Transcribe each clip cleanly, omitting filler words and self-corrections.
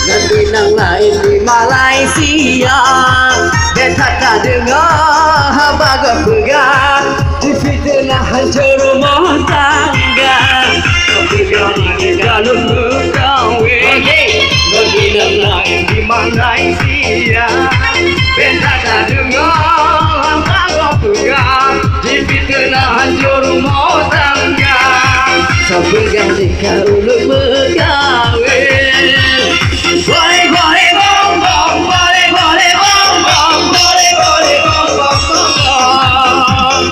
Negeri yang lain di Malaysia, beta tak dengar bagai pegang difitnah hancur rumah tangga. Pegang di dalam berkawin. Negeri yang lain di Malaysia, beta tak dengar bagai pegang difitnah hancur rumah tangga. Sepegang jika ulur berkawin. Boleh boleh bom bom, boleh boleh bom bom, boleh boleh bom bom bom.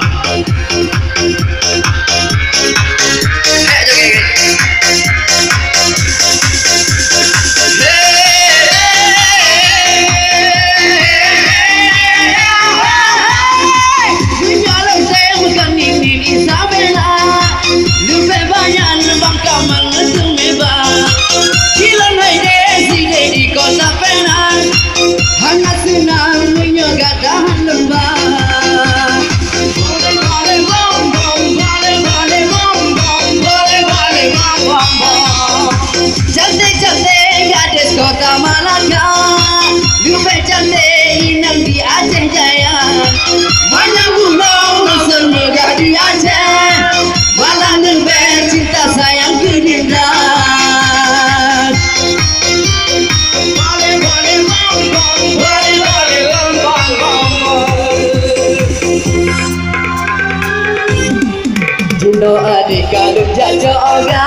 Kota Malaka, Lupa cantik inang di Aceh Jaya. Banyak pulau langsung megah di Aceh, malah nembe cinta sayang kedindan. Boleh boleh bom bom, boleh boleh bom bom bom. Juno adik kandung jajo oga.